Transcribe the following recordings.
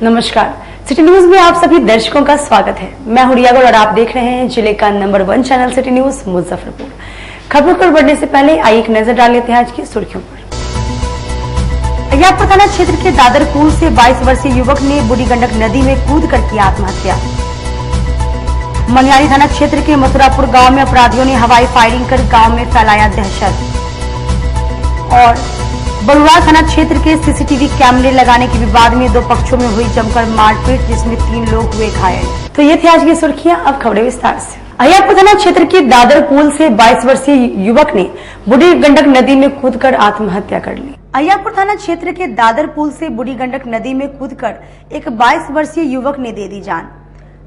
नमस्कार, city news में आप सभी दर्शकों का स्वागत है। मैं हूं रिया गौड़ और आप देख रहे हैं जिले का number 1 channel city news Muzaffarpur. खबरों पर बढ़ने से पहले आइए एक नजर डाल लेते हैं आज की सुर्खियों पर। अहियापुर थाना क्षेत्र के दादर पुल से 22 वर्षीय युवक ने बूढ़ी गंडक नदी में कूद कर की आत्महत्या। मनियारी थाना क्षेत्र के मथुरापुर गाँव में अपराधियों ने हवाई फायरिंग कर गाँव में फैलाया दहशत। और बरुआ थाना क्षेत्र के सीसीटीवी कैमरे लगाने के विवाद में दो पक्षों में हुई जमकर मारपीट, जिसमें 3 लोग हुए घायल। तो ये थी आज की सुर्खियां, अब खबरें विस्तार से। अहियापुर थाना क्षेत्र के दादर पुल से 22 वर्षीय युवक ने बूढ़ी गंडक नदी में कूदकर आत्महत्या कर ली। अहियापुर थाना क्षेत्र के दादर पुल से बूढ़ी गंडक नदी में कूदकर एक 22 वर्षीय युवक ने दे दी जान।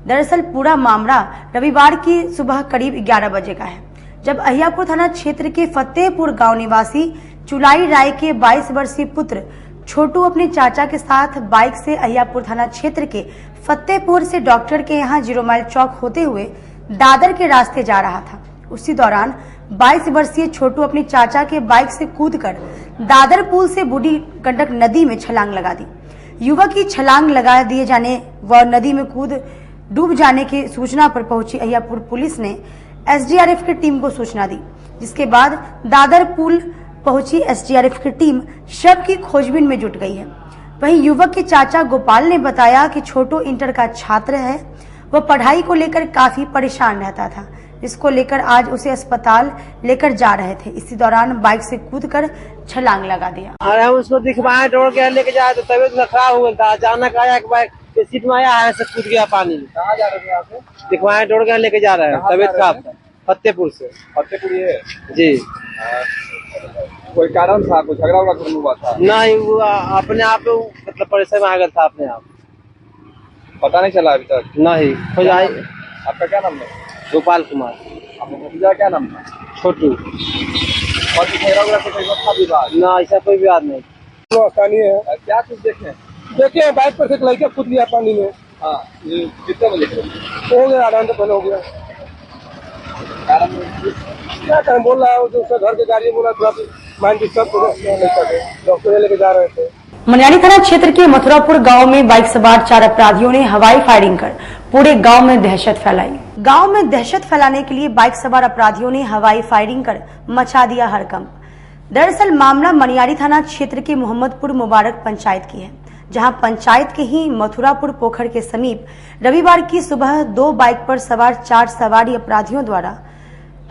दरअसल पूरा मामला रविवार की सुबह करीब 11 बजे का है, जब अहियापुर थाना क्षेत्र के फतेहपुर गाँव निवासी चुलाई राय के 22 वर्षीय पुत्र छोटू अपने चाचा के साथ बाइक से अहियापुर थाना क्षेत्र के फतेहपुर से डॉक्टर के यहां 0 माइल चौक होते हुए दादर के रास्ते जा रहा था। उसी दौरान 22 वर्षीय छोटू अपने चाचा के बाइक से कूदकर दादर पुल से बूढ़ी गंडक नदी में छलांग लगा दी। युवक की छलांग लगा दिए जाने व नदी में कूद डूब जाने की सूचना पर पहुंची अहियापुर पुलिस ने एसडीआरएफ की टीम को सूचना दी, जिसके बाद दादर पुल पहुंची एसडीआरएफ की टीम शव की खोजबीन में जुट गई है। वहीं युवक के चाचा गोपाल ने बताया कि छोटू इंटर का छात्र है, वह पढ़ाई को लेकर काफी परेशान रहता था, जिसको लेकर आज उसे अस्पताल लेकर जा रहे थे। इसी दौरान बाइक से कूदकर छलांग लगा दिया। अरे हम उसको दिखवाए, दौड़ के लेके जाए तो तबियत खराब हो गया था। अचानक आया कि बाइक सीट में आया है, कूद गया पानी में। कहाँ जा रहे थे आप? दिखवाए, दौड़ के लेके जा रहे हैं। तबियत खराब था। फतेहपुर से। फतेहपुर ये जी। कोई कारण था, कोई झगड़ा हुआ था? नहीं, वो अपने आप मतलब परेशान आ गया था अपने आप। पता नहीं चला अभी तक? नहीं। आपका क्या नाम है? गोपाल कुमार। आपका भतीजा क्या नाम था? छोटू। और ना ऐसा कोई विवाद नहीं। स्थानीय है। क्या कुछ देखे बाइक पर से लड़के कूद गया पानी में। हाँ, ये कितने बजे हो गया? आधा घंटा पहले हो गया। क्या कारण बोल रहा है? जो उसका घर के गाड़ी बोला थोड़ा माइंड डिस्टर्ब डॉक्टर लेके जा रहे थे। मनियारी थाना क्षेत्र के मथुरापुर गांव में बाइक सवार 4 अपराधियों ने हवाई फायरिंग कर पूरे गांव में दहशत फैलाई। गांव में दहशत फैलाने के लिए बाइक सवार अपराधियों ने हवाई फायरिंग कर मचा दिया हड़कंप। दरअसल मामला मनियारी थाना क्षेत्र के मोहम्मदपुर मुबारक पंचायत की है, जहां पंचायत के ही मथुरापुर पोखर के समीप रविवार की सुबह 2 बाइक पर सवार 4 सवारी अपराधियों द्वारा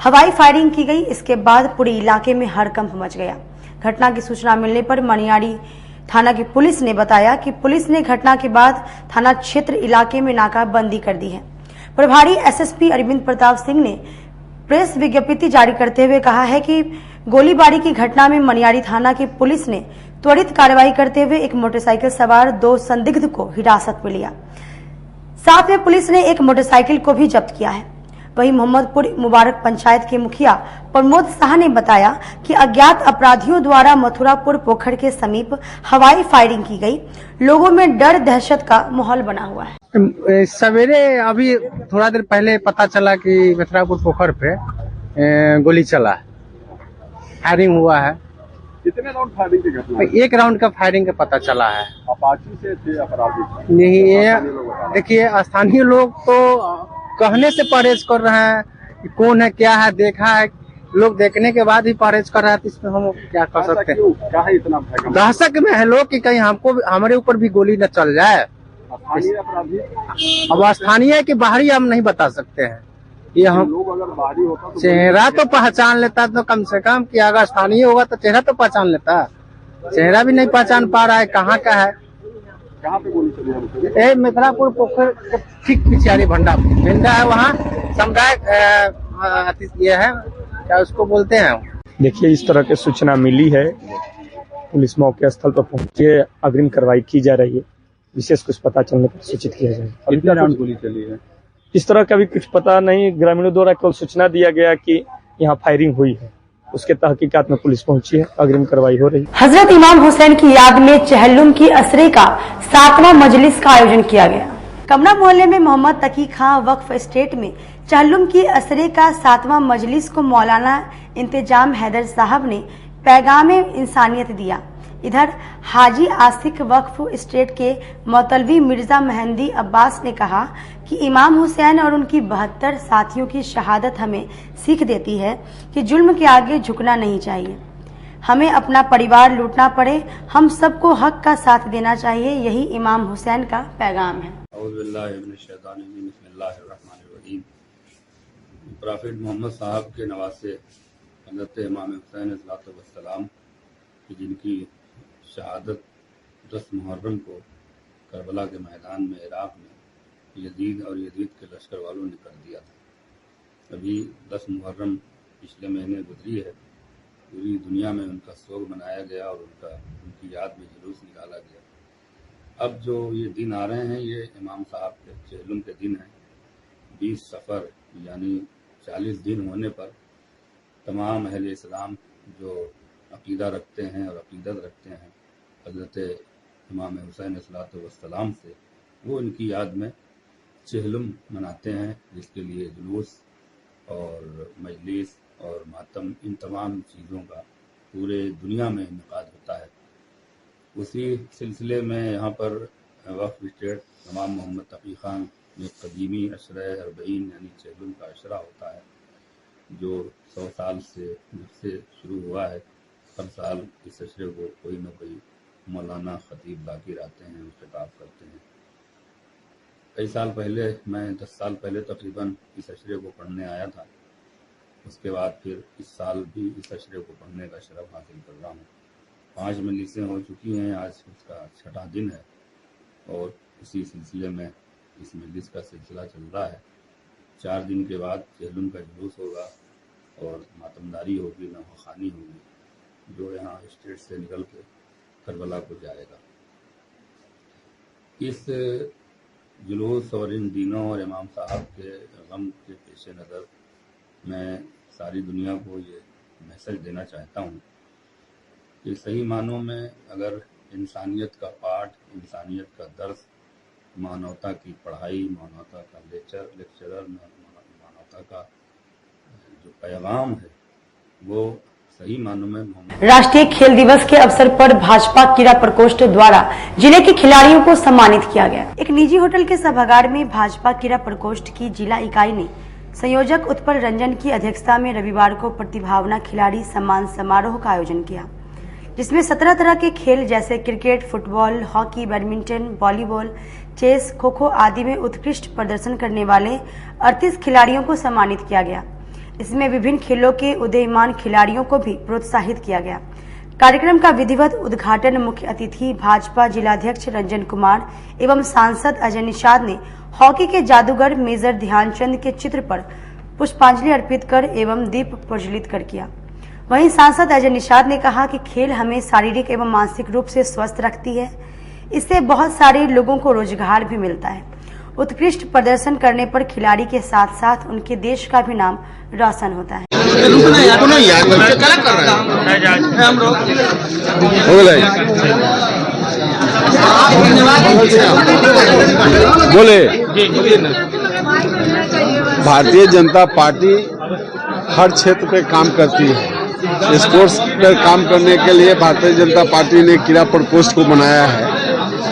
हवाई फायरिंग की गई। इसके बाद पूरे इलाके में हड़कंप मच गया। घटना की सूचना मिलने पर मनियारी थाना की पुलिस ने बताया कि पुलिस ने घटना के बाद थाना क्षेत्र इलाके में नाकाबंदी कर दी है। प्रभारी एसएसपी अरविंद प्रताप सिंह ने प्रेस विज्ञप्ति जारी करते हुए कहा है कि गोलीबारी की घटना में मनियारी थाना की पुलिस ने त्वरित कार्रवाई करते हुए एक मोटरसाइकिल सवार 2 संदिग्ध को हिरासत में लिया। साथ में पुलिस ने एक मोटरसाइकिल को भी जब्त किया है। वहीं मोहम्मदपुर मुबारक पंचायत के मुखिया प्रमोद शाह ने बताया कि अज्ञात अपराधियों द्वारा मथुरापुर पोखर के समीप हवाई फायरिंग की गई। लोगों में डर दहशत का माहौल बना हुआ है। सवेरे अभी थोड़ा देर पहले पता चला कि मथुरापुर पोखर पे गोली चला, फायरिंग हुआ है। कितने राउंड फायरिंग की घटना? 1 राउंड का फायरिंग का पता चला है। अपाची से थे अपराधी? नहीं, ये देखिए स्थानीय लोग तो कहने से परहेज कर रहे हैं कि कौन है क्या है, देखा है। लोग देखने के बाद ही परहेज कर रहे हैं, तो इसमें हम क्या कर सकते हैं? क्या है इतना दहशत में है लोग कि कहीं हमको हमारे ऊपर भी गोली न चल जाए। स्थानीय अपराधी? अब स्थानीय है कि बाहरी हम नहीं बता सकते हैं। ये हम लोग अगर बाहरी होता तो चेहरा तो पहचान लेता, तो कम से कम कि अगर स्थानीय होगा तो चेहरा तो पहचान लेता। चेहरा भी नहीं पहचान पा रहा है, कहाँ का है। कहाँ पे गोली चली है? मथुरापुर पोखर ठीक पिछाड़ी भंडा है, वहाँ समुदाय ये है, क्या उसको बोलते हैं। देखिए, इस तरह की सूचना मिली है, पुलिस मौके स्थल पर पहुंची है, अग्रिम कार्रवाई की जा रही है। विशेष कुछ पता चलने पर सूचित किया जाए। कितने राउंड गोली चली है? इस तरह का भी कुछ पता नहीं। ग्रामीणों द्वारा केवल सूचना दिया गया कि यहाँ फायरिंग हुई है, उसके तहकीकात में पुलिस पहुंची है, अग्रिम कार्रवाई हो रही है। हजरत इमाम हुसैन की याद में चहल्लुम की असरे का 7वां मजलिस का आयोजन किया गया। कमरा मोहल्ले में मोहम्मद तकी खां वक्फ एस्टेट में चहल्लुम की असरे का 7वां मजलिस को मौलाना इंतजाम हैदर साहब ने पैगाम इंसानियत दिया। इधर हाजी आसिक वक्फ स्टेट के मौतलवी मिर्जा मेहंदी अब्बास ने कहा कि इमाम हुसैन और उनकी 72 साथियों की शहादत हमें सीख देती है कि जुल्म के आगे झुकना नहीं चाहिए। हमें अपना परिवार लूटना पड़े, हम सबको हक का साथ देना चाहिए, यही इमाम हुसैन का पैगाम है। प्रॉफिट मोहम्मद साहब के नवासे हज़रत इमाम हुसैन अलैहिस्सलाम की जिनकी शहादत 10 मुहर्रम को करबला के मैदान में इराक में यजीद और यजीद के लश्कर वालों ने कर दिया था। अभी 10 मुहर्रम पिछले महीने गुजरी है। पूरी दुनिया में उनका शोक मनाया गया और उनकी याद में जुलूस निकाला गया। अब जो ये दिन आ रहे हैं ये इमाम साहब के चेहलुम के दिन हैं। 20 सफ़र यानी 40 दिन होने पर तमाम अहले इस्लाम जो अक़ीदा रखते हैं और अक़ीदत रखते हैं हज़रत इमाम हुसैन अलैहिस्सलाम से, वो इनकी याद में चेहलुम मनाते हैं, जिसके लिए जुलूस और मजलिस और मातम इन तमाम चीज़ों का पूरे दुनिया में इनेकाद होता है। उसी सिलसिले में यहाँ पर वक्फ स्टेट इमाम मोहम्मद तकी ख़ान में कदीमी अशरा अरबईन यानी चेहलुम का अशरा होता है, जो 100 साल से जब से शुरू हुआ है। हर साल इस अशरे को कोई न कोई मौलाना ख़तीब बाकी आते हैं और खिताब करते हैं। कई साल पहले मैं 10 साल पहले तकरीबन इस अशरे को पढ़ने आया था। उसके बाद फिर इस साल भी इस अशरे को पढ़ने का शरफ हासिल कर रहा हूँ। 5 मजलिसें हो चुकी हैं, आज उसका 6वां दिन है और इसी सिलसिले में इस मजलिस का सिलसिला चल रहा है। 4 दिन के बाद चेहलुम का जुलूस होगा और मातमदारी होगी, नवाखानी होगी, जो यहाँ स्टेट से निकल के करबला को जाएगा। इस जुलूस और इन दिनों और इमाम साहब के गम के पेश नज़र मैं सारी दुनिया को ये मैसेज देना चाहता हूँ कि सही मानों में अगर इंसानियत का पाठ, इंसानियत का दर्स, मानवता की पढ़ाई, मानवता का लेक्चरर, मानवता का जो पैगाम है वो सही मानों में राष्ट्रीय खेल दिवस के अवसर पर भाजपा क्रीड़ा प्रकोष्ठ द्वारा जिले के खिलाड़ियों को सम्मानित किया गया। एक निजी होटल के सभागार में भाजपा क्रीड़ा प्रकोष्ठ की जिला इकाई ने संयोजक उत्पल रंजन की अध्यक्षता में रविवार को प्रतिभावना खिलाड़ी सम्मान समारोह का आयोजन किया, जिसमें 17 तरह के खेल जैसे cricket, football, hockey, badminton, volleyball, chess, kho kho आदि में उत्कृष्ट प्रदर्शन करने वाले 38 खिलाड़ियों को सम्मानित किया गया। इसमें विभिन्न खेलों के उदीयमान खिलाड़ियों को भी प्रोत्साहित किया गया। कार्यक्रम का विधिवत उद्घाटन मुख्य अतिथि भाजपा जिलाध्यक्ष रंजन कुमार एवं सांसद अजय निषाद ने हॉकी के जादूगर मेजर ध्यानचंद के चित्र पर पुष्पांजलि अर्पित कर एवं दीप प्रज्वलित कर किया। वहीं सांसद अजय निषाद ने कहा कि खेल हमें शारीरिक एवं मानसिक रूप से स्वस्थ रखती है, इससे बहुत सारे लोगों को रोजगार भी मिलता है। उत्कृष्ट प्रदर्शन करने पर खिलाड़ी के साथ साथ उनके देश का भी नाम रोशन होता है। बोले भारतीय जनता पार्टी हर क्षेत्र पे काम करती है। स्पोर्ट्स पर काम करने के लिए भारतीय जनता पार्टी ने क्रीड़ा प्रकोष्ठ को बनाया है।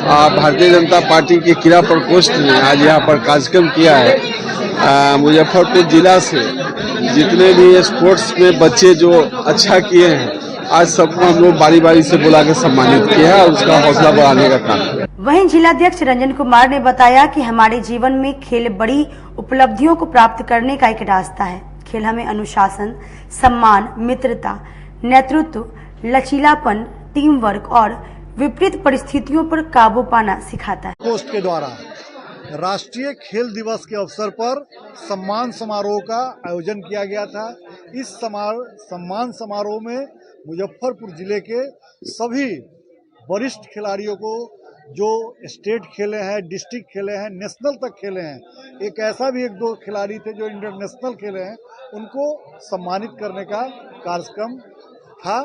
भारतीय जनता पार्टी के क्रीड़ा प्रकोष्ठ ने आज यहाँ पर कार्यक्रम किया है। मुजफ्फरपुर जिला से जितने भी स्पोर्ट्स में बच्चे जो अच्छा किए हैं, आज सबको हम लोग बारी बारी से बुला के सम्मानित किया है और उसका हौसला बढ़ाने का काम है। वहीं जिलाध्यक्ष रंजन कुमार ने बताया कि हमारे जीवन में खेल बड़ी उपलब्धियों को प्राप्त करने का एक रास्ता है। खेल हमें अनुशासन, सम्मान, मित्रता, नेतृत्व, लचीलापन, टीम वर्क और विपरीत परिस्थितियों पर काबू पाना सिखाता है। पोस्ट के द्वारा राष्ट्रीय खेल दिवस के अवसर पर सम्मान समारोह का आयोजन किया गया था। इस सम्मान समारोह में मुजफ्फरपुर जिले के सभी वरिष्ठ खिलाड़ियों को जो स्टेट खेले हैं, डिस्ट्रिक्ट खेले हैं, नेशनल तक खेले हैं, एक ऐसा भी 1-2 खिलाड़ी थे जो इंटरनेशनल खेले हैं, उनको सम्मानित करने का कार्यक्रम था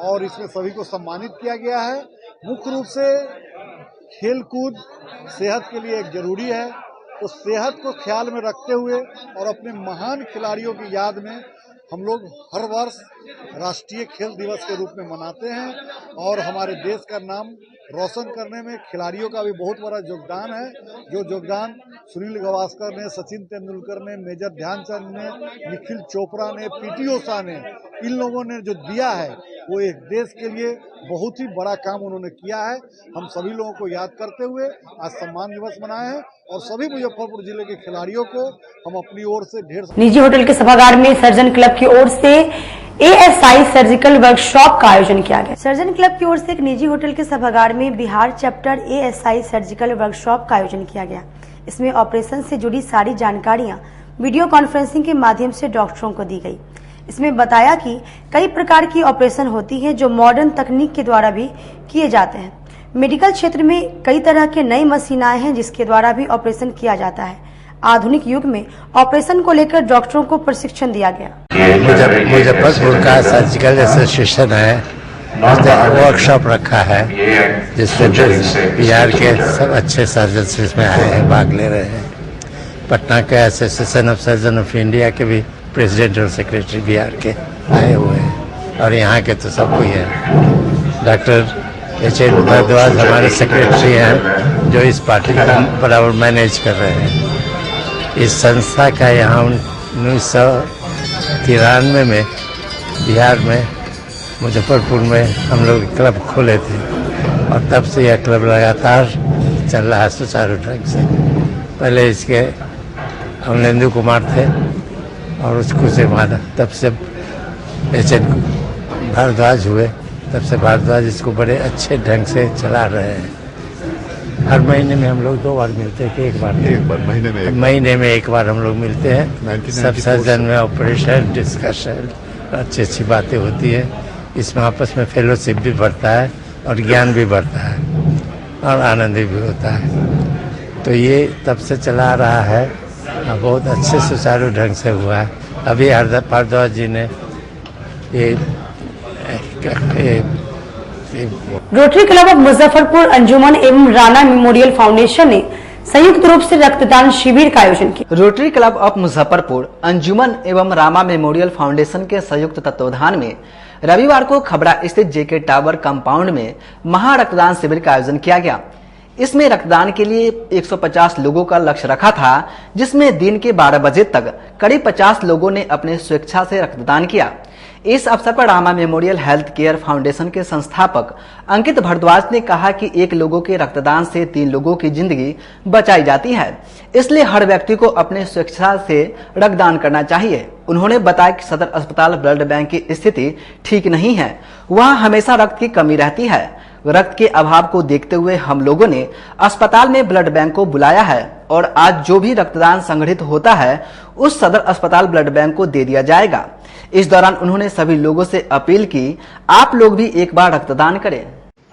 और इसमें सभी को सम्मानित किया गया है। मुख्य रूप से खेल कूद सेहत के लिए एक जरूरी है, तो सेहत को ख्याल में रखते हुए और अपने महान खिलाड़ियों की याद में हम लोग हर वर्ष राष्ट्रीय खेल दिवस के रूप में मनाते हैं और हमारे देश का नाम रोशन करने में खिलाड़ियों का भी बहुत बड़ा योगदान है। जो योगदान सुनील गावस्कर ने, सचिन तेंदुलकर ने, मेजर ध्यानचंद ने, निखिल चोपड़ा ने, पीटी उषा ने, इन लोगों ने जो दिया है वो एक देश के लिए बहुत ही बड़ा काम उन्होंने किया है। हम सभी लोगों को याद करते हुए आज सम्मान दिवस मनाए हैं और सभी मुजफ्फरपुर जिले के खिलाड़ियों को हम अपनी ओर से ढेर निजी होटल के सभागार में सर्जन क्लब की ओर से ASI सर्जिकल वर्कशॉप का आयोजन किया गया। सर्जन क्लब की ओर से एक निजी होटल के सभागार में Bihar chapter ASI surgical workshop का आयोजन किया गया। इसमें ऑपरेशन से जुड़ी सारी जानकारियां वीडियो कॉन्फ्रेंसिंग के माध्यम से डॉक्टरों को दी गई। इसमें बताया कि कई प्रकार की ऑपरेशन होती है जो मॉडर्न तकनीक के द्वारा भी किए जाते हैं। मेडिकल क्षेत्र में कई तरह के नई मशीन आए हैं जिसके द्वारा भी ऑपरेशन किया जाता है। आधुनिक युग में ऑपरेशन को लेकर डॉक्टरों को प्रशिक्षण दिया गया। मुजफ्फरपुर का सर्जिकल एसोसिएशन है, वर्कशॉप रखा है जिसमें बिहार के सब अच्छे सर्जन इसमें आए हैं, भाग ले रहे हैं। पटना के association of surgeon of India के भी प्रेसिडेंट और सेक्रेटरी बिहार के आए हुए हैं और यहाँ के तो सब कोई है। Doctor H.N. भारद्वाज हमारे सेक्रेटरी हैं जो इस पार्टी को बराबर मैनेज कर रहे हैं। इस संस्था का यहाँ 1993 में बिहार में मुजफ्फरपुर में हम लोग क्लब खोले थे और तब से यह क्लब लगातार चल रहा है सुचारू ढंग से। पहले इसके अमलेंदु कुमार थे और उसको से माना, तब से H.N. भारद्वाज हुए, तब से भारद्वाज इसको बड़े अच्छे ढंग से चला रहे हैं। हर महीने में हम लोग 2 बार मिलते हैं कि एक बार महीने में एक बार हम लोग मिलते हैं। सब सर्जन में ऑपरेशन डिस्कशन अच्छी अच्छी बातें होती है। इसमें आपस में फेलोशिप भी बढ़ता है और ज्ञान भी बढ़ता है और आनंद भी होता है। तो ये तब से चला रहा है और बहुत अच्छे सुचारू ढंग से हुआ है। अभी भारद्वाज जी ने रोटरी क्लब ऑफ मुजफ्फरपुर अंजुमन एवं राणा मेमोरियल फाउंडेशन ने संयुक्त रूप से रक्तदान शिविर का आयोजन किया। रोटरी क्लब ऑफ मुजफ्फरपुर अंजुमन एवं रामा मेमोरियल फाउंडेशन के संयुक्त तत्वावधान में रविवार को खबड़ा स्थित JK टावर कंपाउंड में महा रक्तदान शिविर का आयोजन किया गया। इसमें रक्तदान के लिए 150 लोगों का लक्ष्य रखा था, जिसमें दिन के 12 बजे तक करीब 50 लोगों ने अपने स्वेच्छा से रक्तदान किया। इस अवसर पर Rama memorial health care foundation के संस्थापक अंकित भारद्वाज ने कहा कि 1 लोगों के रक्तदान से 3 लोगों की जिंदगी बचाई जाती है, इसलिए हर व्यक्ति को अपने स्वेच्छा से रक्तदान करना चाहिए। उन्होंने बताया कि सदर अस्पताल ब्लड बैंक की स्थिति ठीक नहीं है, वहां हमेशा रक्त की कमी रहती है। रक्त के अभाव को देखते हुए हम लोगों ने अस्पताल में ब्लड बैंक को बुलाया है और आज जो भी रक्तदान संगठित होता है उस सदर अस्पताल ब्लड बैंक को दे दिया जाएगा। इस दौरान उन्होंने सभी लोगों से अपील की, आप लोग भी एक बार रक्तदान करें।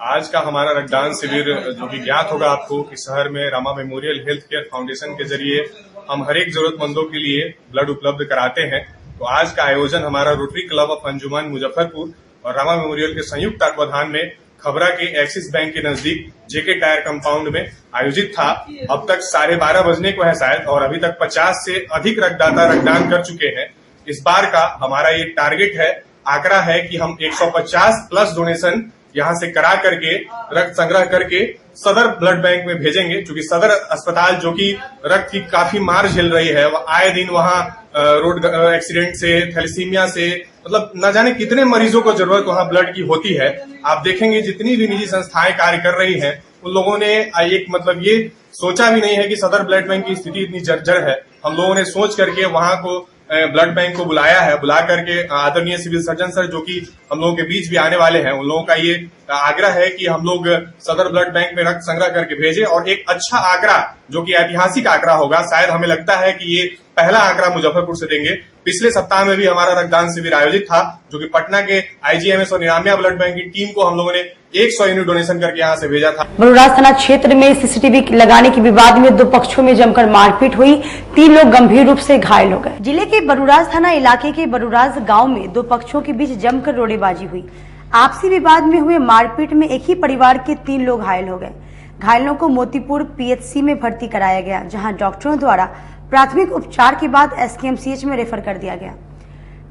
आज का हमारा रक्तदान शिविर जो कि ज्ञात होगा आपको कि शहर में Rama memorial health care foundation के जरिए हम हर एक जरूरतमंदों के लिए ब्लड उपलब्ध कराते हैं। तो आज का आयोजन हमारा रोटरी क्लब ऑफ अंजुमन मुजफ्फरपुर और रामा मेमोरियल के संयुक्त तत्वावधान में खबरा के एक्सिस बैंक के नजदीक JK टायर कंपाउंड में आयोजित था। अब तक 12:30 बजने को है शायद और अभी तक 50 से अधिक रक्तदाता रक्तदान कर चुके हैं। इस बार का हमारा ये टारगेट है, आंकड़ा है कि हम 150 प्लस डोनेशन यहाँ से करा करके रक्त संग्रह करके सदर ब्लड बैंक में भेजेंगे, क्योंकि सदर अस्पताल जो कि रक्त की काफी मार झेल रही है, आए दिन वहाँ रोड एक्सीडेंट से, थैलेसीमिया से, मतलब न जाने कितने मरीजों को जरूरत वहाँ ब्लड की होती है। आप देखेंगे जितनी भी निजी संस्थाएं कार्य कर रही हैं, उन लोगों ने एक मतलब ये सोचा भी नहीं है कि सदर ब्लड बैंक की स्थिति इतनी जर्जर है। हम लोगों ने सोच करके वहाँ को ब्लड बैंक को बुलाया है, बुला करके आदरणीय सिविल सर्जन सर जो कि हम लोगों के बीच भी आने वाले हैं, उन लोगों का ये आग्रह है कि हम लोग सदर ब्लड बैंक में रक्त संग्रह करके भेजें और एक अच्छा आंकड़ा जो कि ऐतिहासिक आंकड़ा होगा, शायद हमें लगता है कि ये पहला आंकड़ा मुजफ्फरपुर से देंगे। पिछले सप्ताह में भी हमारा रक्तदान शिविर आयोजित था, जो कि पटना के IGMS और निरामिया ब्लड बैंक की टीम को हम लोगों ने 100 यूनिट डोनेशन करके यहाँ से भेजा था। बरूराज थाना क्षेत्र में CCTV लगाने के विवाद में 2 पक्षों में जमकर मारपीट हुई, 3 लोग गंभीर रूप से घायल हो गए। जिले के बरूराज थाना इलाके के बरूराज गांव में 2 पक्षों के बीच जमकर रोड़ेबाजी हुई। आपसी विवाद में हुए मारपीट में एक ही परिवार के 3 लोग घायल हो गए। घायलों को मोतीपुर PHC में भर्ती कराया गया, जहाँ डॉक्टरों द्वारा प्राथमिक उपचार के बाद SKMCH में रेफर कर दिया गया।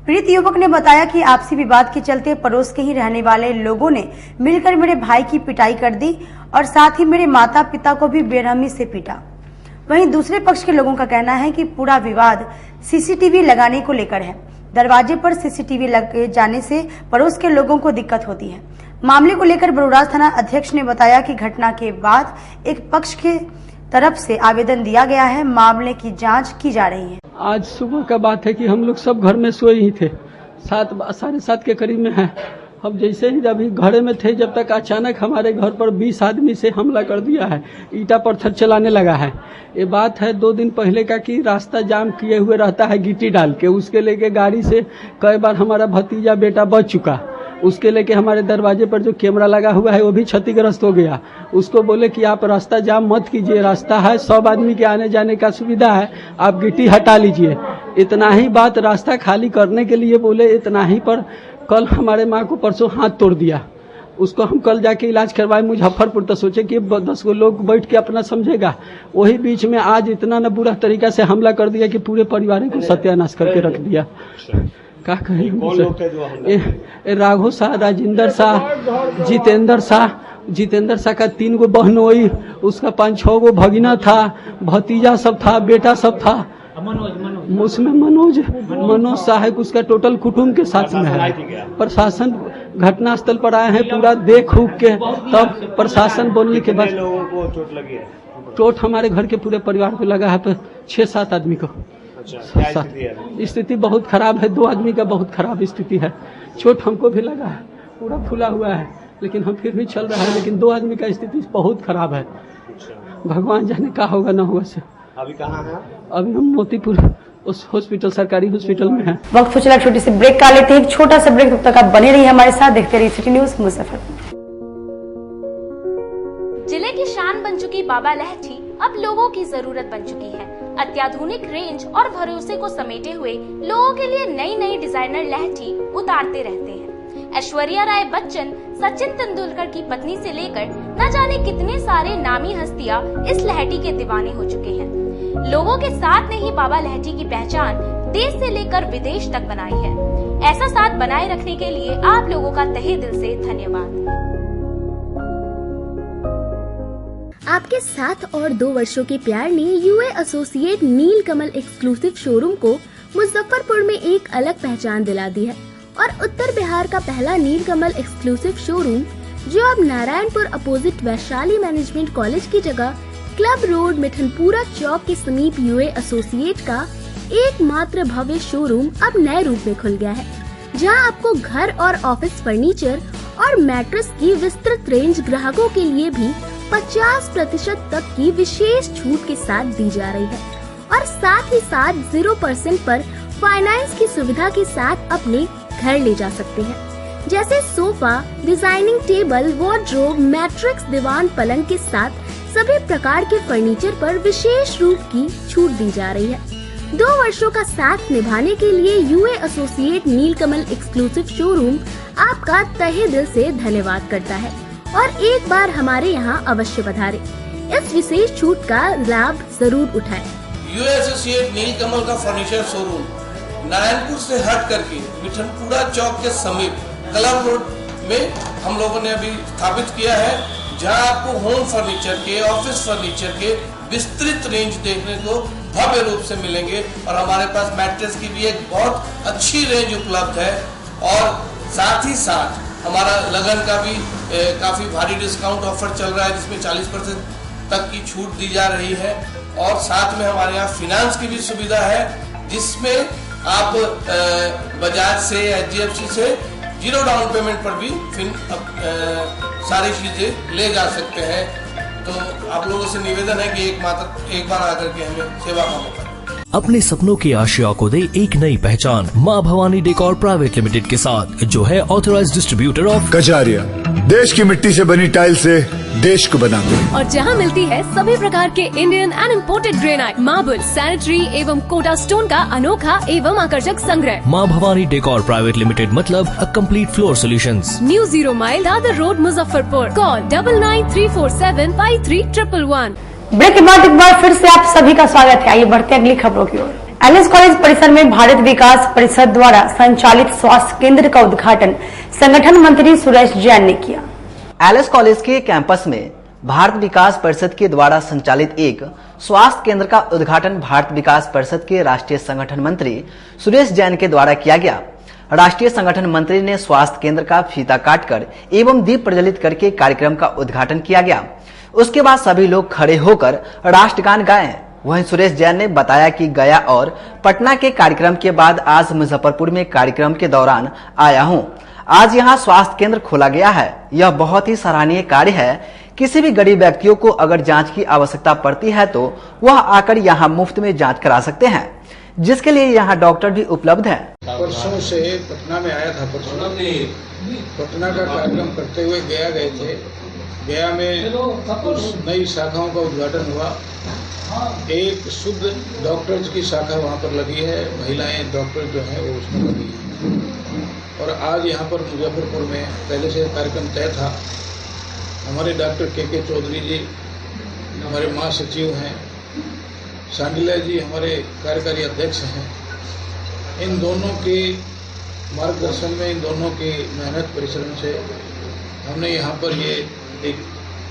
पीड़ित युवक ने बताया कि आपसी विवाद के चलते पड़ोस के ही रहने वाले लोगों ने मिलकर मेरे भाई की पिटाई कर दी और साथ ही मेरे माता पिता को भी बेरहमी से पीटा। वहीं दूसरे पक्ष के लोगों का कहना है कि पूरा विवाद सीसीटीवी लगाने को लेकर है। दरवाजे पर सीसीटीवी लगे जाने से पड़ोस के लोगों को दिक्कत होती है। मामले को लेकर बरूराज थाना अध्यक्ष ने बताया कि घटना के बाद एक पक्ष के तरफ से आवेदन दिया गया है, मामले की जांच की जा रही है। आज सुबह का बात है कि हम लोग सब घर में सोए ही थे, 7:30 के करीब में है। हम जैसे ही अभी घरे में थे जब तक अचानक हमारे घर पर 20 आदमी से हमला कर दिया है, ईटा पत्थर चलाने लगा है। ये बात है 2 दिन पहले का कि रास्ता जाम किए हुए रहता है गिट्टी डाल के, उसके लेके गाड़ी से कई बार हमारा भतीजा बेटा बच चुका। उसके लेके हमारे दरवाजे पर जो कैमरा लगा हुआ है वो भी क्षतिग्रस्त हो गया। उसको बोले कि आप रास्ता जाम मत कीजिए, रास्ता है 100 आदमी के आने जाने का सुविधा है, आप गिट्टी हटा लीजिए। इतना ही बात रास्ता खाली करने के लिए बोले, इतना ही पर कल हमारे माँ को परसों हाथ तोड़ दिया। उसको हम कल जाके इलाज करवाए मुजफ्फरपुर, तो सोचे कि 10 गो लोग बैठ के अपना समझेगा। वही बीच में आज इतना न बुरा तरीका से हमला कर दिया कि पूरे परिवार को सत्यानाश करके रख दिया। क्या कहें, राघव शाह, राजेंद्र शाह, जितेंद्र शाह का 3 गो बहन हुई, उसका 5-6 गो भगिना था, भतीजा सब था, बेटा सब था। उसमें मनोज साहब उसका टोटल कुटुंब के साथ में है। प्रशासन घटना स्थल पर आए हैं, पूरा देख उख के तब प्रशासन बोलने के बाद लोगों को चोट लगी है। चोट हमारे घर के पूरे परिवार को लगा है, तो 6-7 आदमी को। स्थिति बहुत खराब है, 2 आदमी का बहुत खराब स्थिति है। चोट हमको भी लगा है, पूरा फूला हुआ है, लेकिन हम फिर भी चल रहा है। लेकिन 2 आदमी का स्थिति बहुत खराब है। भगवान जाने का होगा न होगा से। अभी कहाँ है? अभी हम मोतीपुर उस हॉस्पिटल, सरकारी हॉस्पिटल में है। वक्त हो चला छोटी सी ब्रेक का, लेते हैं एक छोटा सा ब्रेक। तब तक आप बने रहिए हमारे साथ, देखते रहिए सिटी न्यूज मुजफ्फरपुर। जिले की शान बन चुकी बाबा लहठी अब लोगों की जरूरत बन चुकी है। अत्याधुनिक रेंज और भरोसे को समेटे हुए लोगों के लिए नई नई डिजाइनर लहठी उतारते रहते हैं। ऐश्वर्या राय बच्चन, सचिन तेंदुलकर की पत्नी से लेकर न जाने कितने सारे नामी हस्तियां इस लहठी के दीवाने हो चुके हैं। लोगों के साथ ने ही बाबा लहठी की पहचान देश से लेकर विदेश तक बनाई है। ऐसा साथ बनाए रखने के लिए आप लोगों का तहे दिल से धन्यवाद। आपके 7 और 2 वर्षों के प्यार ने यूए एसोसिएट नीलकमल एक्सक्लूसिव शोरूम को मुजफ्फरपुर में एक अलग पहचान दिला दी है और उत्तर बिहार का पहला नीलकमल एक्सक्लूसिव शोरूम, जो अब Narayanpur opposite Vaishali management college की जगह क्लब रोड मिठनपुरा चौक के समीप यूए एसोसिएट का एकमात्र भव्य शोरूम अब नए रूप में खुल गया है, जहां आपको घर और ऑफिस फर्नीचर और मैट्रेस की विस्तृत रेंज ग्राहकों के लिए भी 50% तक की विशेष छूट के साथ दी जा रही है और साथ ही साथ 0% पर फाइनेंस की सुविधा के साथ अपने घर ले जा सकते हैं। जैसे sofa, designing table, wardrobe, mattress, दीवान, पलंग के साथ सभी प्रकार के फर्नीचर पर विशेष रूप की छूट दी जा रही है। 2 वर्षों का साथ निभाने के लिए यूए एसोसिएट नीलकमल एक्सक्लूसिव शोरूम आपका तहे दिल से धन्यवाद करता है और एक बार हमारे यहाँ अवश्य पधारें। इस विशेष छूट का लाभ जरूर उठाएं। यूए एसोसिएट नीलकमल का फर्नीचर शोरूम नारायणपुर से हट करके मिठनपुरा चौक के समीप क्लब रोड में हम लोगों ने अभी स्थापित किया है, जहां आपको होम फर्नीचर के, ऑफिस फर्नीचर के विस्तृत रेंज देखने को भव्य रूप से मिलेंगे और हमारे पास मैट्रेस की भी एक बहुत अच्छी रेंज उपलब्ध है और साथ ही साथ हमारा लगन का भी काफी भारी डिस्काउंट ऑफर चल रहा है, जिसमें 40% तक की छूट दी जा रही है और साथ में हमारे यहाँ फाइनेंस की भी सुविधा है, जिसमें आप बजाज से, HDFC से 0 डाउन पेमेंट पर भी सारी चीजें ले जा सकते हैं। तो आप लोगों से निवेदन है कि एक बार आकर के हमें सेवा का मौका दें। अपने सपनों की आशिया को दे एक नई पहचान माँ भवानी डेकोर प्राइवेट लिमिटेड के साथ, जो है ऑथराइज्ड डिस्ट्रीब्यूटर ऑफ कजारिया। देश की मिट्टी से बनी टाइल से देश को बनाते हैं और जहां मिलती है सभी प्रकार के Indian and imported granite, marble, sanitary एवं कोटा स्टोन का अनोखा एवं आकर्षक संग्रह। माँ भवानी डेकोर प्राइवेट लिमिटेड मतलब a complete floor solutions. New 0 mile Dadar road Muzaffarpur. Call 9934753111। Break के बाद एक बार फिर से आप सभी का स्वागत है। आइए बढ़ते हैं अगली खबरों की ओर। एलएस कॉलेज परिसर में भारत विकास परिषद द्वारा संचालित स्वास्थ्य केंद्र का उद्घाटन संगठन मंत्री सुरेश जैन ने किया। एलएस कॉलेज के कैंपस में भारत विकास परिषद के द्वारा संचालित एक स्वास्थ्य केंद्र का उद्घाटन भारत विकास परिषद के राष्ट्रीय संगठन मंत्री सुरेश जैन के द्वारा किया गया। राष्ट्रीय संगठन मंत्री ने स्वास्थ्य केंद्र का फीता काटकर एवं दीप प्रज्वलित करके कार्यक्रम का उद्घाटन किया गया। उसके बाद सभी लोग खड़े होकर राष्ट्रगान गाए। वहीं सुरेश जैन ने बताया कि गया और पटना के कार्यक्रम के बाद आज मुजफ्फरपुर में कार्यक्रम के दौरान आया हूं। आज यहां स्वास्थ्य केंद्र खोला गया है। यह बहुत ही सराहनीय कार्य है। किसी भी गरीब व्यक्तियों को अगर जांच की आवश्यकता पड़ती है तो वह आकर यहां मुफ्त में जांच करा सकते हैं, जिसके लिए यहां डॉक्टर भी उपलब्ध है। परसों से पटना में आया था। परसों पटना का कार्यक्रम करते हुए गया गए थे। गया में कुछ नई शाखाओं का उद्घाटन हुआ। एक शुद्ध डॉक्टर्स की शाखा वहाँ पर लगी है। महिलाएं डॉक्टर जो है वो उसमें लगी है। और आज यहाँ पर मुजफ्फरपुर में पहले से कार्यक्रम तय था। हमारे डॉक्टर के चौधरी जी हमारे महासचिव हैं, सांडिल्या जी हमारे कार्यकारी अध्यक्ष हैं। इन दोनों के मार्गदर्शन में, इन दोनों के मेहनत परिश्रम से हमने यहाँ पर ये एक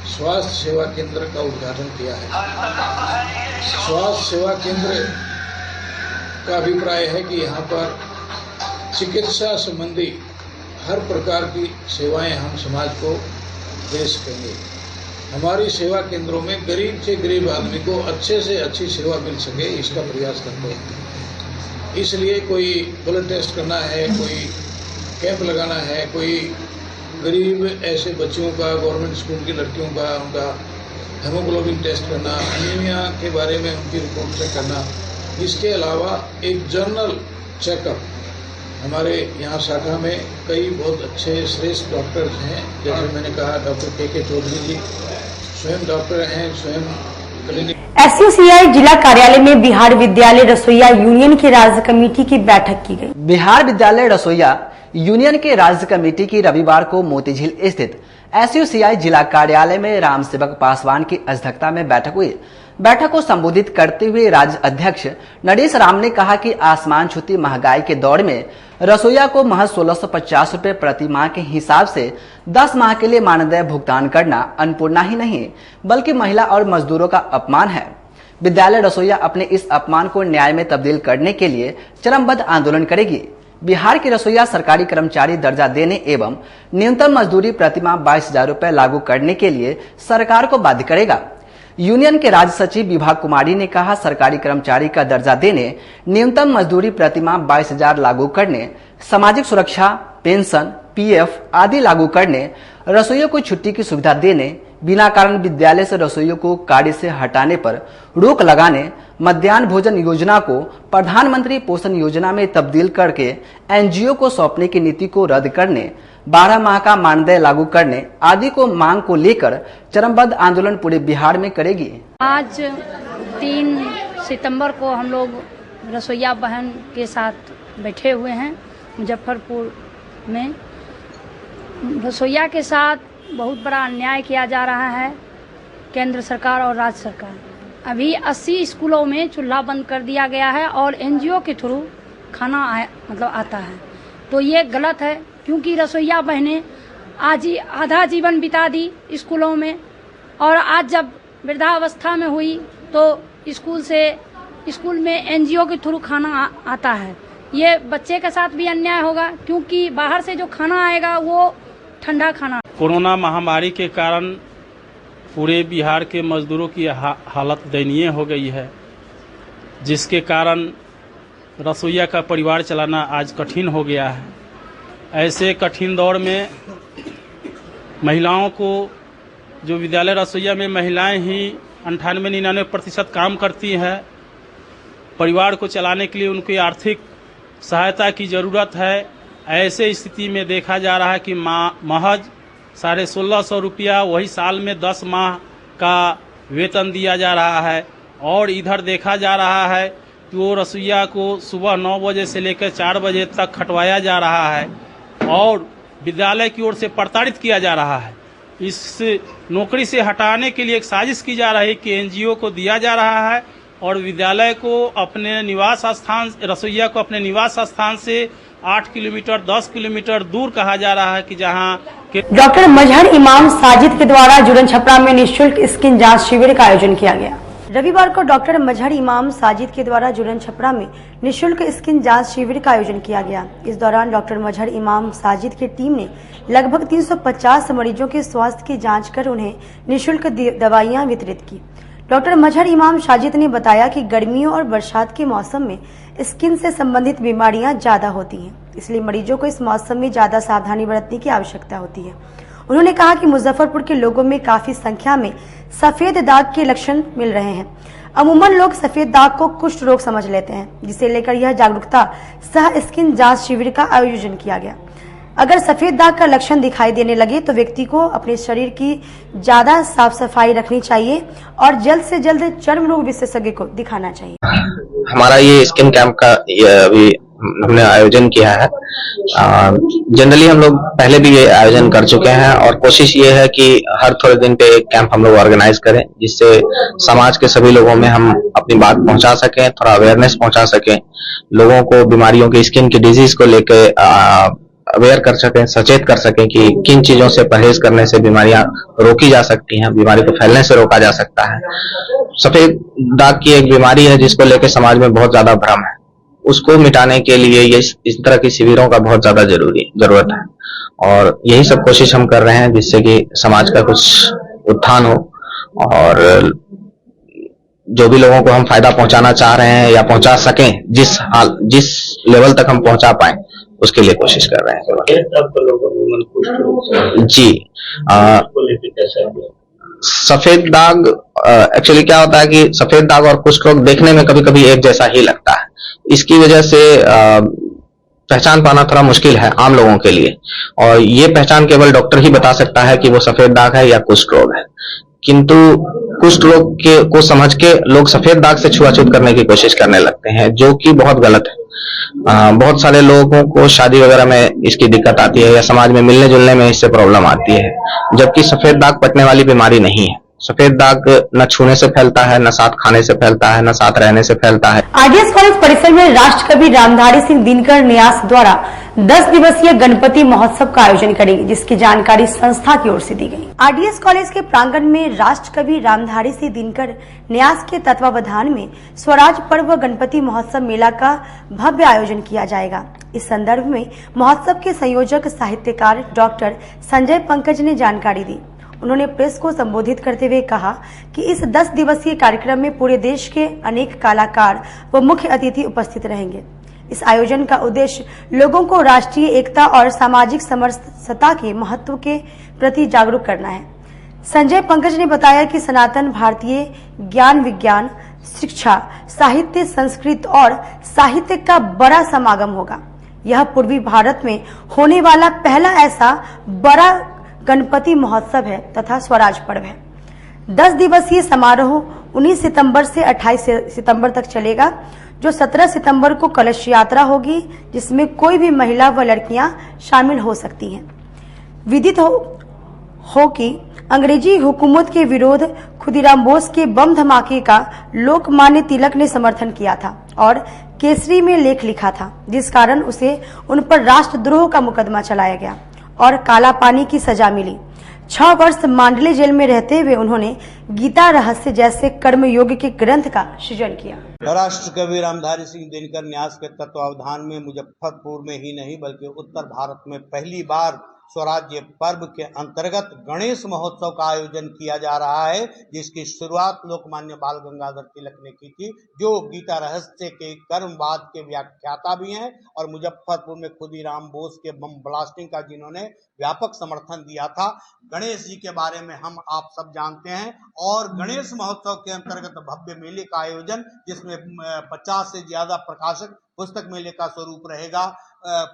स्वास्थ्य सेवा केंद्र का उद्घाटन किया है। स्वास्थ्य सेवा केंद्र का अभिप्राय है कि यहाँ पर चिकित्सा संबंधी हर प्रकार की सेवाएं हम समाज को दे सकेंगे। हमारी सेवा केंद्रों में गरीब से गरीब आदमी को अच्छे से अच्छी सेवा मिल सके, इसका प्रयास करते हैं। इसलिए कोई ब्लड टेस्ट करना है, कोई कैंप लगाना है, कोई गरीब ऐसे बच्चों का, गवर्नमेंट स्कूल की लड़कियों का उनका हेमोग्लोबिन टेस्ट करना, एनीमिया के बारे में उनकी रिपोर्ट चेक करना। इसके अलावा एक जनरल चेकअप हमारे यहाँ शाखा में कई बहुत अच्छे श्रेष्ठ डॉक्टर्स हैं। जैसे मैंने कहा डॉक्टर के चौधरी जी स्वयं डॉक्टर हैं, स्वयं क्लिनिक। एसयूसीआई जिला कार्यालय में बिहार विद्यालय रसोइया यूनियन की राज्य कमेटी की बैठक की गई। बिहार विद्यालय रसोइया यूनियन के राज्य कमेटी की रविवार को मोतीझील स्थित एसयूसीआई जिला कार्यालय में राम सेवक पासवान की अध्यक्षता में बैठक हुई। बैठक को संबोधित करते हुए राज्य अध्यक्ष नरेश राम ने कहा कि आसमान छूती महंगाई के दौर में रसोइया को महज 1650 रुपए प्रति माह के हिसाब से 10 माह के लिए मानदेय भुगतान करना अन्नपूर्णा ही नहीं बल्कि महिला और मजदूरों का अपमान है। विद्यालय रसोइया अपने इस अपमान को न्याय में तब्दील करने के लिए चरमबद्ध आंदोलन करेगी। बिहार की रसोइया सरकारी कर्मचारी दर्जा देने एवं न्यूनतम मजदूरी प्रतिमाह 22,000 रुपए लागू करने के लिए सरकार को बाध्य करेगा। यूनियन के राज्य सचिव विभा कुमारी ने कहा, सरकारी कर्मचारी का दर्जा देने, न्यूनतम मजदूरी प्रतिमाह 22,000 लागू करने, सामाजिक सुरक्षा, पेंशन, पीएफ आदि लागू करने, रसोइयों को छुट्टी की सुविधा देने, बिना कारण विद्यालय से रसोइयों को कार्य से हटाने पर रोक लगाने, मध्याह्न भोजन योजना को प्रधानमंत्री पोषण योजना में तब्दील करके एनजीओ को सौंपने की नीति को रद्द करने, 12 माह का मानदेय लागू करने आदि को मांग को लेकर चरमबद्ध आंदोलन पूरे बिहार में करेगी। आज 3 सितंबर को हम लोग रसोइया बहन के साथ बैठे हुए हैं मुजफ्फरपुर में। रसोइया के साथ बहुत बड़ा अन्याय किया जा रहा है केंद्र सरकार और राज्य सरकार। अभी 80 स्कूलों में चूल्हा बंद कर दिया गया है और एनजीओ के थ्रू खाना आता है, तो ये गलत है। क्योंकि रसोइया बहनें आज ही आधा जीवन बिता दी स्कूलों में, और आज जब वृद्धावस्था में हुई तो स्कूल में एनजीओ के थ्रू खाना आता है। ये बच्चे के साथ भी अन्याय होगा, क्योंकि बाहर से जो खाना आएगा वो ठंडा खाना। कोरोना महामारी के कारण पूरे बिहार के मजदूरों की हालत दयनीय हो गई है, जिसके कारण रसोइया का परिवार चलाना आज कठिन हो गया है। ऐसे कठिन दौर में महिलाओं को, जो विद्यालय रसोइया में महिलाएं ही 98-99% काम करती हैं, परिवार को चलाने के लिए उनकी आर्थिक सहायता की ज़रूरत है। ऐसे स्थिति में देखा जा रहा है कि महज 1650 रुपया वही साल में 10 माह का वेतन दिया जा रहा है। और इधर देखा जा रहा है कि वो रसोइया को सुबह 9 बजे से लेकर 4 बजे तक खटवाया जा रहा है और विद्यालय की ओर से प्रताड़ित किया जा रहा है। इस नौकरी से हटाने के लिए एक साजिश की जा रही है कि एनजीओ को दिया जा रहा है और विद्यालय को अपने निवास स्थान, रसोईया को अपने निवास स्थान से 8 किलोमीटर 10 किलोमीटर दूर कहा जा रहा है कि जहां डॉक्टर मजहर इमाम साजिद के द्वारा जुड़न छपरा में निःशुल्क स्किन जांच शिविर का आयोजन किया गया। रविवार को डॉक्टर मजहर इमाम साजिद के द्वारा जुड़न छपरा में निःशुल्क स्किन जांच शिविर का आयोजन किया गया। इस दौरान डॉक्टर मजहर इमाम साजिद की टीम ने लगभग 350 मरीजों के स्वास्थ्य की जांच कर उन्हें निःशुल्क दवाइयां वितरित की। डॉक्टर मजहर इमाम साजिद ने बताया कि गर्मियों और बरसात के मौसम में स्किन से संबंधित बीमारियां ज्यादा होती हैं, इसलिए मरीजों को इस मौसम में ज्यादा सावधानी बरतने की आवश्यकता होती है। उन्होंने कहा कि मुजफ्फरपुर के लोगों में काफी संख्या में सफेद दाग के लक्षण मिल रहे हैं। अमूमन लोग सफेद दाग को कुष्ठ रोग समझ लेते हैं, जिसे लेकर यह जागरूकता सह स्किन जांच शिविर का आयोजन किया गया। अगर सफेद दाग का लक्षण दिखाई देने लगे तो व्यक्ति को अपने शरीर की ज्यादा साफ सफाई रखनी चाहिए और जल्द से जल्द चर्म रोग विशेषज्ञ को दिखाना चाहिए। हमारा ये स्किन कैंप का अभी हमने आयोजन किया है। जनरली हम लोग पहले भी ये आयोजन कर चुके हैं और कोशिश ये है कि हर थोड़े दिन पे एक कैंप हम लोग ऑर्गेनाइज करें, जिससे समाज के सभी लोगों में हम अपनी बात पहुंचा सकें, थोड़ा अवेयरनेस पहुंचा सकें, लोगों को बीमारियों की, स्किन की डिजीज को लेकर अवेयर कर सकें, सचेत कर सकें कि किन चीजों से परहेज करने से बीमारियां रोकी जा सकती हैं, बीमारी को फैलने से रोका जा सकता है। सफेद दाग की एक बीमारी है जिसको लेकर समाज में बहुत ज्यादा भ्रम है, उसको मिटाने के लिए ये इस तरह की शिविरों का बहुत ज्यादा जरूरत है और यही सब कोशिश हम कर रहे हैं जिससे कि समाज का कुछ उत्थान हो और जो भी लोगों को हम फायदा पहुंचाना चाह रहे हैं या पहुंचा सकें, जिस लेवल तक हम पहुंचा पाए उसके लिए कोशिश कर रहे हैं। जी, सफेद दाग एक्चुअली क्या होता है कि सफेद दाग और कुष्ठ रोग देखने में कभी कभी एक जैसा ही लगता है। इसकी वजह से पहचान पाना थोड़ा मुश्किल है आम लोगों के लिए और ये पहचान केवल डॉक्टर ही बता सकता है कि वो सफेद दाग है या कुष्ठ रोग है। किंतु कुष्ठ रोग को समझ के लोग सफेद दाग से छुआछूत करने की कोशिश करने लगते हैं, जो कि बहुत गलत है। बहुत सारे लोगों को शादी वगैरह में इसकी दिक्कत आती है या समाज में मिलने जुलने में इससे प्रॉब्लम आती है, जबकि सफेद दाग पटने वाली बीमारी नहीं है। सफेद दाग न छूने से फैलता है, न साथ खाने से फैलता है, न साथ रहने से फैलता है। आरडीएस कॉलेज परिसर में राष्ट्र कवि रामधारी सिंह दिनकर न्यास द्वारा 10 दिवसीय गणपति महोत्सव का आयोजन करेंगे, जिसकी जानकारी संस्था की ओर से दी गई। आरडीएस कॉलेज के प्रांगण में राष्ट्र कवि रामधारी सिंह दिनकर न्यास के तत्वावधान में स्वराज पर्व गणपति महोत्सव मेला का भव्य आयोजन किया जाएगा। इस संदर्भ में महोत्सव के संयोजक साहित्यकार डॉक्टर संजय पंकज ने जानकारी दी। उन्होंने प्रेस को संबोधित करते हुए कहा कि इस 10 दिवसीय कार्यक्रम में पूरे देश के अनेक कलाकार व मुख्य अतिथि उपस्थित रहेंगे। इस आयोजन का उद्देश्य लोगों को राष्ट्रीय एकता और सामाजिक समरसता के महत्व के प्रति जागरूक करना है। संजय पंकज ने बताया कि सनातन भारतीय ज्ञान विज्ञान शिक्षा साहित्य संस्कृत और साहित्य का बड़ा समागम होगा। यह पूर्वी भारत में होने वाला पहला ऐसा बड़ा गणपति महोत्सव है तथा स्वराज पर्व है। 10 दिवसीय समारोह 19 सितंबर से 28 सितंबर तक चलेगा, जो 17 सितंबर को कलश यात्रा होगी, जिसमें कोई भी महिला व लड़कियां शामिल हो सकती हैं। विदित हो कि अंग्रेजी हुकूमत के विरोध खुदीराम बोस के बम धमाके का लोकमान्य तिलक ने समर्थन किया था और केसरी में लेख लिखा था, जिस कारण उसे उन पर राष्ट्रद्रोह का मुकदमा चलाया गया और काला पानी की सजा मिली। 6 वर्ष मांडले जेल में रहते हुए उन्होंने गीता रहस्य जैसे कर्मयोग के ग्रंथ का सृजन किया। राष्ट्र कवि रामधारी सिंह दिनकर न्यास के तत्वावधान में मुजफ्फरपुर में ही नहीं बल्कि उत्तर भारत में पहली बार स्वराज्य पर्व के अंतर्गत गणेश महोत्सव का आयोजन किया जा रहा है, जिसकी शुरुआत लोकमान्य बाल गंगाधर तिलक ने की थी, जो गीता रहस्य के कर्मवाद के व्याख्याता भी हैं और मुजफ्फरपुर में खुदीराम बोस के बम ब्लास्टिंग का जिन्होंने व्यापक समर्थन दिया था। गणेश जी के बारे में हम आप सब जानते हैं और गणेश महोत्सव के अंतर्गत भव्य मेले का आयोजन, जिसमें 50 से ज्यादा प्रकाशक पुस्तक मेले का स्वरूप रहेगा,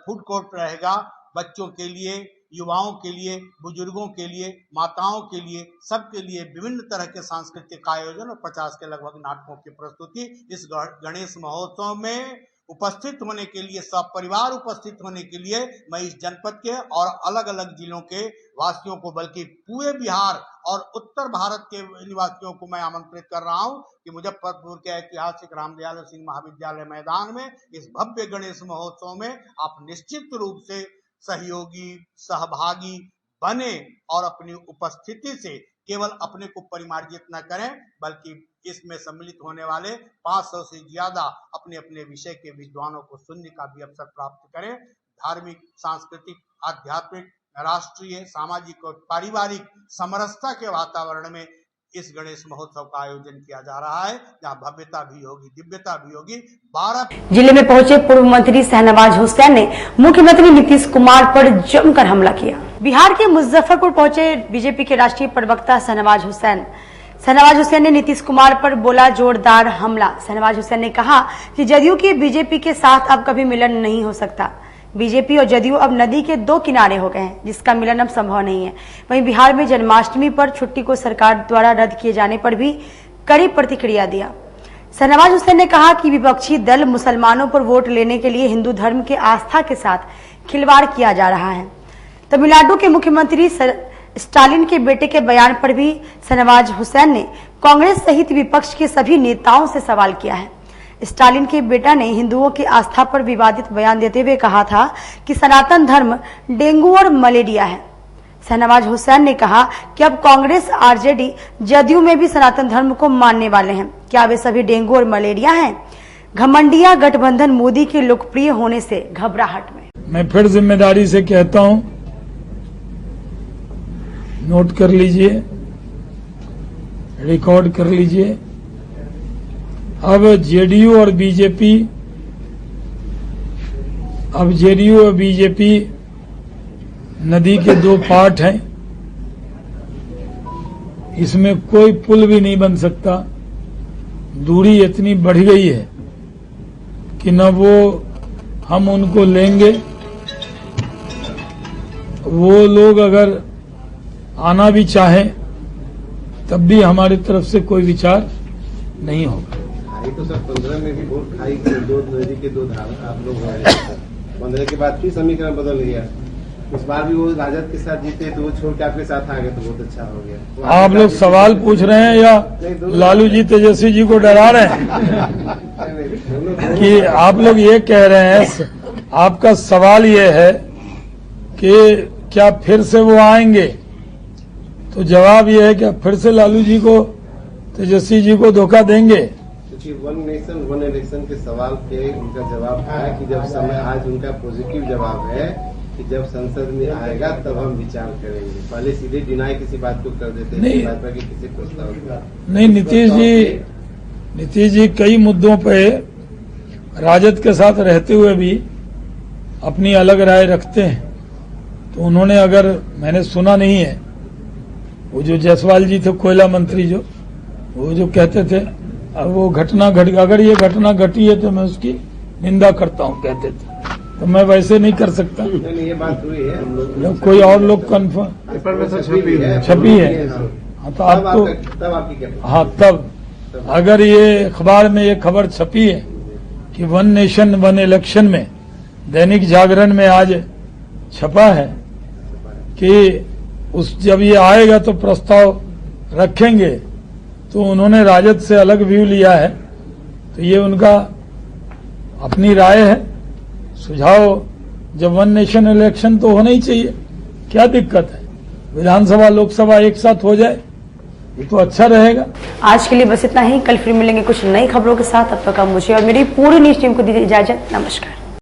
फूड कोर्ट रहेगा, बच्चों के लिए, युवाओं के लिए, बुजुर्गों के लिए, माताओं के लिए, सबके लिए विभिन्न तरह के सांस्कृतिक आयोजन और 50 के लगभग नाटकों की प्रस्तुति इस गणेश महोत्सव में उपस्थित होने के लिए, सब परिवार उपस्थित होने के लिए मैं इस जनपद के और अलग अलग जिलों के वासियों को, बल्कि पूरे बिहार और उत्तर भारत के निवासियों को मैं आमंत्रित कर रहा हूं कि मुजफ्फरपुर के ऐतिहासिक रामदयाल सिंह महाविद्यालय मैदान में इस भव्य गणेश महोत्सव में आप निश्चित रूप से सहयोगी, सहभागी बने और अपनी उपस्थिति से केवल अपने को परिमार्जित न करें, बल्कि इसमें सम्मिलित होने वाले 500 से ज्यादा अपने अपने विषय के विद्वानों को सुनने का भी अवसर प्राप्त करें। धार्मिक, सांस्कृतिक, आध्यात्मिक, राष्ट्रीय, सामाजिक और पारिवारिक समरसता के वातावरण में इस गणेश महोत्सव का आयोजन किया जा रहा है, जहां भव्यता भी होगी, दिव्यता भी होगी। 12 जिले में पहुंचे पूर्व मंत्री शहनवाज हुसैन ने मुख्यमंत्री नीतीश कुमार पर जमकर हमला किया। बिहार के मुजफ्फरपुर पहुंचे बीजेपी के राष्ट्रीय प्रवक्ता शहनवाज हुसैन ने नीतीश कुमार पर बोला जोरदार हमला। शहनवाज हुसैन ने कहा कि जदयू के बीजेपी के साथ अब कभी मिलन नहीं हो सकता। बीजेपी और जदयू अब नदी के दो किनारे हो गए हैं, जिसका मिलन अब संभव नहीं है। वहीं बिहार में जन्माष्टमी पर छुट्टी को सरकार द्वारा रद्द किए जाने पर भी कड़ी प्रतिक्रिया दिया। शहनवाज हुसैन ने कहा कि विपक्षी दल मुसलमानों पर वोट लेने के लिए हिंदू धर्म के आस्था के साथ खिलवाड़ किया जा रहा है। तमिलनाडु के मुख्यमंत्री स्टालिन के बेटे के बयान पर भी शहनवाज हुसैन ने कांग्रेस सहित विपक्ष के सभी नेताओं से सवाल किया है। स्टालिन के बेटा ने हिंदुओं की आस्था पर विवादित बयान देते हुए कहा था कि सनातन धर्म डेंगू और मलेरिया है। शहनवाज हुसैन ने कहा कि अब कांग्रेस, आरजेडी, जदयू में भी सनातन धर्म को मानने वाले हैं। क्या वे सभी डेंगू और मलेरिया हैं? घमंडिया गठबंधन मोदी के लोकप्रिय होने से घबराहट में। मैं फिर जिम्मेदारी से कहता हूं, नोट कर लीजिए, रिकॉर्ड कर लीजिए। अब जेडीयू और बीजेपी नदी के दो पार्ट हैं। इसमें कोई पुल भी नहीं बन सकता। दूरी इतनी बढ़ गई है कि न वो हम उनको लेंगे, वो लोग अगर आना भी चाहें तब भी हमारी तरफ से कोई विचार नहीं होगा। तो सर 15 में भी वोट खाई, दो नदी के दो धार आप लोग 15 के बाद फिर समीकरण बदल गया। इस बार भी वो राजद के साथ जीते तो वो छोड़ के आपके साथ आ गए तो बहुत अच्छा हो गया। आप लोग सवाल पूछ रहे हैं या लालू जी तेजस्वी जी को डरा रहे हैं कि आप लोग ये कह रहे हैं? आपका सवाल ये है कि क्या फिर से वो आएंगे? तो जवाब ये है कि फिर से लालू जी को, तेजस्वी जी को धोखा देंगे। वन नेशन वन इलेक्शन के सवाल पे उनका जवाब आया कि जब समय, आज उनका पॉजिटिव जवाब है कि जब संसद में आएगा तब हम विचार करेंगे। पहले सीधे डिनाई किसी बात को कर देते हैं, भाजपा के किसी प्रस्ताव नहीं। नीतीश जी कई मुद्दों पे राजद के साथ रहते हुए भी अपनी अलग राय रखते हैं। तो उन्होंने, अगर मैंने सुना नहीं है, वो जो जायसवाल जी थे कोयला मंत्री, वो जो कहते थे अब वो घटना घट, अगर ये घटना घटी है तो मैं उसकी निंदा करता हूँ कहते थे, तो मैं वैसे नहीं कर सकता। नहीं, ये बात हुई है हम लोग, कोई और लोग कन्फर्म छपी है। हाँ तो आपको, हाँ तब अगर ये अखबार में ये खबर छपी है कि वन नेशन वन इलेक्शन में, दैनिक जागरण में आज छपा है कि जब ये आएगा तो प्रस्ताव रखेंगे, तो उन्होंने राजद से अलग व्यू लिया है। तो ये उनका अपनी राय है, सुझाव। जब वन नेशन इलेक्शन तो होना ही चाहिए, क्या दिक्कत है? विधानसभा लोकसभा एक साथ हो जाए ये तो अच्छा रहेगा। आज के लिए बस इतना ही। कल फिर मिलेंगे कुछ नई खबरों के साथ। अब तक मुझे और मेरी पूरी न्यूज टीम को दीजिए इजाजत। नमस्कार।